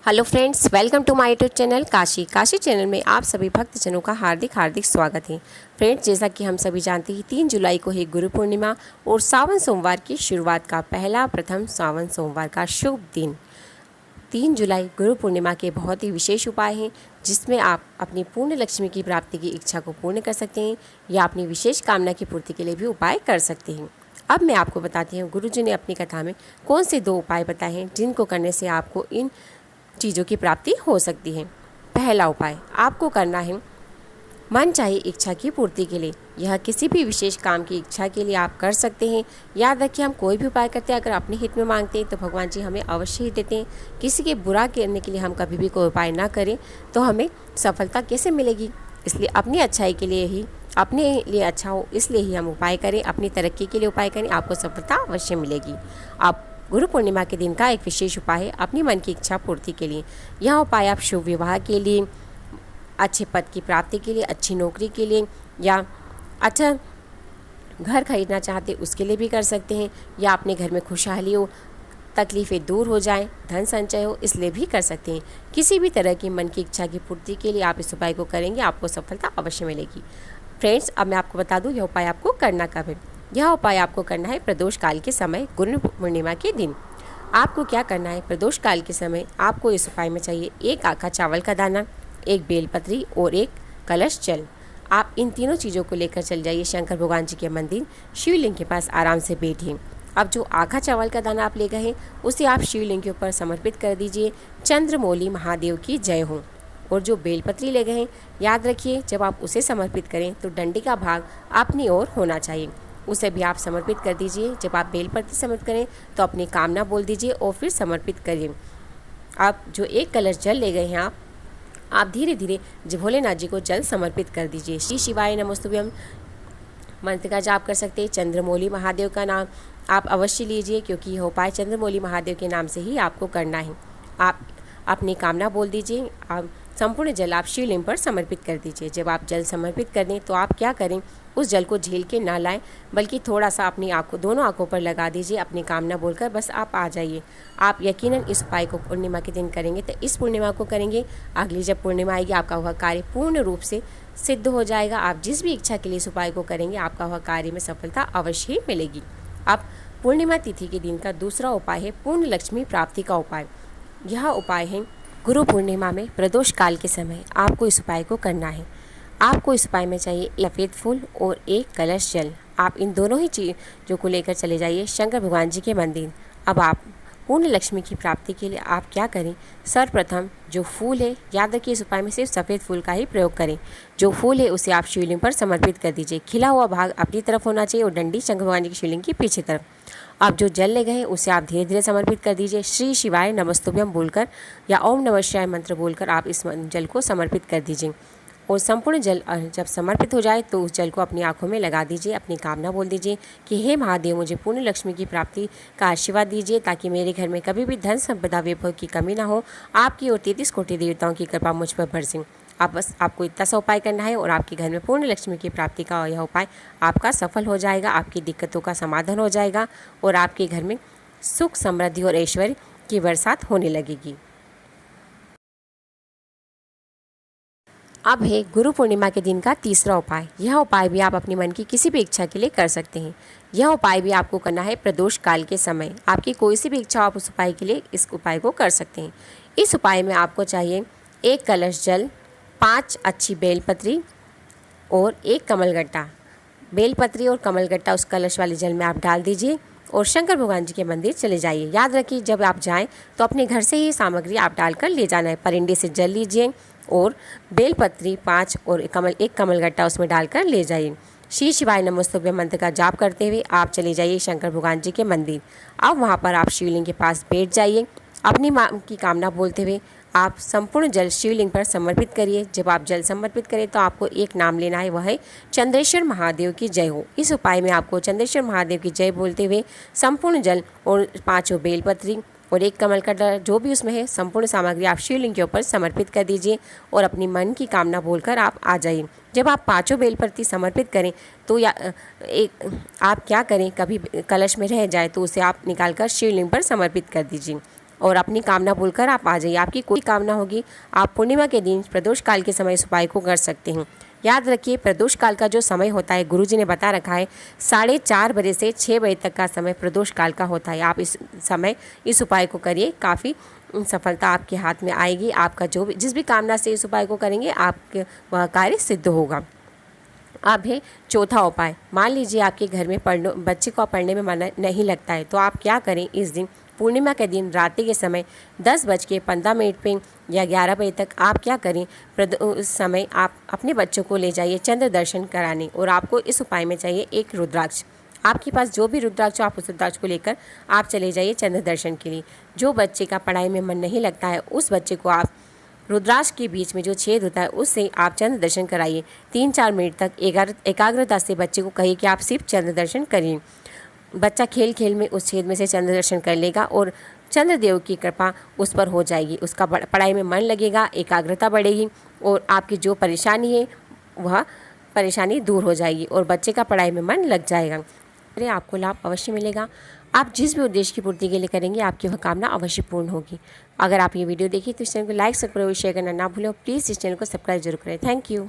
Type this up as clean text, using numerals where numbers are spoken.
Hello friends, welcome to my YouTube channel Kashi channel में आप सभी भक्तजनों का हार्दिक स्वागत है। फ्रेंड्स, जैसा कि हम सभी जानते हैं 3 जुलाई को है गुरु पूर्णिमा और सावन सोमवार की शुरुआत का प्रथम सावन सोमवार का शुभ दिन। 3 जुलाई गुरु पूर्णिमा के बहुत ही विशेष उपाय हैं जिसमें आप अपनी पूर्ण लक्ष्मी की प्राप्ति की इच्छा को पूर्ण कर सकते हैं या अपनी विशेष कामना की पूर्ति के लिए भी उपाय कर सकते हैं। अब मैं आपको बताती हूँ गुरुजी ने अपनी कथा में कौन से 2 उपाय बताए हैं जिनको करने से आपको इन चीज़ों की प्राप्ति हो सकती है। पहला उपाय आपको करना है मन चाहे इच्छा की पूर्ति के लिए। यह किसी भी विशेष काम की इच्छा के लिए आप कर सकते हैं। याद रखिए, हम कोई भी उपाय करते हैं अगर अपने हित में मांगते हैं तो भगवान जी हमें अवश्य ही देते हैं। किसी के बुरा करने के लिए हम कभी भी कोई उपाय ना करें तो हमें सफलता कैसे मिलेगी। इसलिए अपनी अच्छाई के लिए ही, अपने लिए अच्छा हो इसलिए ही हम उपाय करें, अपनी तरक्की के लिए उपाय करें, आपको सफलता अवश्य मिलेगी। आप गुरु पूर्णिमा के दिन का एक विशेष उपाय है अपनी मन की इच्छा पूर्ति के लिए। यह उपाय आप शुभ विवाह के लिए, अच्छे पद की प्राप्ति के लिए, अच्छी नौकरी के लिए या अच्छा घर खरीदना चाहते उसके लिए भी कर सकते हैं, या अपने घर में खुशहाली हो, तकलीफ़ें दूर हो जाएं, धन संचय हो इसलिए भी कर सकते हैं। किसी भी तरह की मन की इच्छा की पूर्ति के लिए आप इस उपाय को करेंगे, आपको सफलता अवश्य मिलेगी। फ्रेंड्स, अब मैं आपको बता दूँ यह उपाय आपको करना कब है। यह उपाय आपको करना है प्रदोष काल के समय, गुरु पूर्णिमा के दिन। आपको क्या करना है, प्रदोष काल के समय आपको इस उपाय में चाहिए 1 आखा चावल का दाना, 1 बेलपत्री और 1 कलश जल। आप इन तीनों चीज़ों को लेकर चल जाइए शंकर भगवान जी के मंदिर, शिवलिंग के पास आराम से बैठिए। अब जो आखा चावल का दाना आप ले गए हैं उसे आप शिवलिंग के ऊपर समर्पित कर दीजिए, चंद्रमौली महादेव की जय हो। और जो बेलपत्री ले गए हैं, याद रखिए जब आप उसे समर्पित करें तो डंडी का भाग अपनी ओर होना चाहिए, उसे भी आप समर्पित कर दीजिए। जब आप बेलपत्री समर्पित करें तो अपनी कामना बोल दीजिए और फिर समर्पित करिए। आप जो 1 कलश जल ले गए हैं आप धीरे धीरे भोलेनाथ जी को जल समर्पित कर दीजिए। श्री शिवाय नमस्तुभ्यम मंत्र का जाप कर सकते हैं। चंद्रमौली महादेव का नाम आप अवश्य लीजिए क्योंकि यह उपाय चंद्रमौली महादेव के नाम से ही आपको करना है। आप अपनी कामना बोल दीजिए। आप संपूर्ण जल आप शिवलिंग पर समर्पित कर दीजिए। जब आप जल समर्पित कर दें तो आप क्या करें, उस जल को झील के ना लाएं बल्कि थोड़ा सा अपनी दोनों आंखों पर लगा दीजिए। अपनी कामना बोलकर बस आप आ जाइए। आप यकीनन इस उपाय को पूर्णिमा के दिन करेंगे तो इस पूर्णिमा को करेंगे, अगली जब पूर्णिमा आएगी आपका वह कार्य पूर्ण रूप से सिद्ध हो जाएगा। आप जिस भी इच्छा के लिए इस उपाय को करेंगे आपका वह कार्य में सफलता अवश्य ही मिलेगी। अब पूर्णिमा तिथि के दिन का दूसरा उपाय है पूर्ण लक्ष्मी प्राप्ति का उपाय। यह उपाय है गुरु पूर्णिमा में प्रदोष काल के समय आपको इस उपाय को करना है। आपको इस उपाय में चाहिए 1 सफ़ेद फूल और 1 कलश जल। आप इन दोनों ही चीज़ों को लेकर चले जाइए शंकर भगवान जी के मंदिर। अब आप पूर्ण लक्ष्मी की प्राप्ति के लिए आप क्या करें, सर्वप्रथम जो फूल है, याद रखिए इस उपाय में सिर्फ सफ़ेद फूल का ही प्रयोग करें। जो फूल है उसे आप शिवलिंग पर समर्पित कर दीजिए। खिला हुआ भाग अपनी तरफ होना चाहिए और डंडी शंकर भगवान जी की शिवलिंग की पीछे तरफ। अब जो जल ले गए हैं उसे आप धीरे धीरे समर्पित कर दीजिए। श्री शिवाय नमस्तुभ्यम बोलकर या ओम नमः शिवाय मंत्र बोलकर आप इस जल को समर्पित कर दीजिए। और संपूर्ण जल जब समर्पित हो जाए तो उस जल को अपनी आंखों में लगा दीजिए। अपनी कामना बोल दीजिए कि हे महादेव, मुझे पूर्ण लक्ष्मी की प्राप्ति का आशीर्वाद दीजिए ताकि मेरे घर में कभी भी धन संपदा वैभव की कमी ना हो। आपकी और 33 कोटि देवताओं की कृपा मुझ पर बरसे। आप बस आपको इतना सा उपाय करना है और आपके घर में पूर्ण लक्ष्मी की प्राप्ति का यह उपाय आपका सफल हो जाएगा। आपकी दिक्कतों का समाधान हो जाएगा और आपके घर में सुख, समृद्धि और ऐश्वर्य की बरसात होने लगेगी। अब है गुरु पूर्णिमा के दिन का तीसरा उपाय। यह उपाय भी आप अपनी मन की किसी भी इच्छा के लिए कर सकते हैं। यह उपाय भी आपको करना है प्रदोष काल के समय। आपकी कोई सी भी इच्छा आप उस उपाय के लिए इस उपाय को कर सकते हैं। इस उपाय में आपको चाहिए 1 कलश जल, 5 अच्छी बेलपत्री और 1 कमलगट्टा। बेलपत्री और कमलगट्टा उस कलश वाले जल में आप डाल दीजिए और शंकर भगवान जी के मंदिर चले जाइए। याद रखिए जब आप जाएं तो अपने घर से ही सामग्री आप डालकर ले जाना है। परिंडे से जल लीजिए और बेलपत्री 5 और 1 कमलगट्टा उसमें डालकर ले जाइए। श्री शिवाय नमस्तुभ्यम मंत्र का जाप करते हुए आप चले जाइए शंकर भगवान जी के मंदिर। अब वहाँ पर आप शिवलिंग के पास बैठ जाइए। अपनी माँ की कामना बोलते हुए आप संपूर्ण जल शिवलिंग पर समर्पित करिए। जब आप जल समर्पित करें तो आपको एक नाम लेना है, वह है चंद्रेश्वर महादेव की जय हो। इस उपाय में आपको चंद्रेश्वर महादेव की जय बोलते हुए संपूर्ण जल और 5 बेलपत्री और 1 कमल का डर जो भी उसमें है संपूर्ण सामग्री आप शिवलिंग के ऊपर समर्पित कर दीजिए और अपनी मन की कामना बोलकर आप आ जाइए। जब आप 5 बेलपत्री समर्पित करें तो आप क्या करें, कभी कलश में रह जाए तो उसे आप निकालकर शिवलिंग पर समर्पित कर दीजिए। और अपनी कामना बोलकर आप आ जाइए। आपकी कोई कामना होगी, आप पूर्णिमा के दिन प्रदोष काल के समय इस उपाय को कर सकते हैं। याद रखिए, प्रदोष काल का जो समय होता है गुरुजी ने बता रखा है 4:30 बजे से 6 बजे तक का समय प्रदोष काल का होता है। आप इस समय इस उपाय को करिए, काफ़ी सफलता आपके हाथ में आएगी। आपका जो भी जिस भी कामना से इस उपाय को करेंगे आपके वह कार्य सिद्ध होगा। अब है चौथा उपाय। मान लीजिए आपके घर में बच्चे को पढ़ने में मन नहीं लगता है, तो आप क्या करें, इस दिन पूर्णिमा के दिन रात्रि के समय 10:15 पे या 11 बजे तक आप क्या करें, उस समय आप अपने बच्चों को ले जाइए चंद्र दर्शन कराने। और आपको इस उपाय में चाहिए एक रुद्राक्ष। आपके पास जो भी रुद्राक्ष हो, आप उस रुद्राक्ष को लेकर आप चले जाइए चंद्र दर्शन के लिए। जो बच्चे का पढ़ाई में मन नहीं लगता है, उस बच्चे को आप रुद्राक्ष के बीच में जो छेद होता है उससे आप चंद्र दर्शन कराइए। 3-4 मिनट तक एकाग्रता से बच्चे को कहिए कि आप सिर्फ चंद्र दर्शन करिए। बच्चा खेल खेल में उस छेद में से चंद्र दर्शन कर लेगा और चंद्रदेव की कृपा उस पर हो जाएगी। उसका पढ़ाई में मन लगेगा, एकाग्रता बढ़ेगी और आपकी जो परेशानी है वह परेशानी दूर हो जाएगी और बच्चे का पढ़ाई में मन लग जाएगा। अरे आपको लाभ अवश्य मिलेगा। आप जिस भी उद्देश्य की पूर्ति के लिए करेंगे आपकी वह कामना अवश्य पूर्ण होगी। अगर आप ये वीडियो देखिए तो इस चैनल को लाइक, सब्सक्राइब और शेयर करना ना भूलें। प्लीज़ इस चैनल को सब्सक्राइब जरूर करें। Thank you.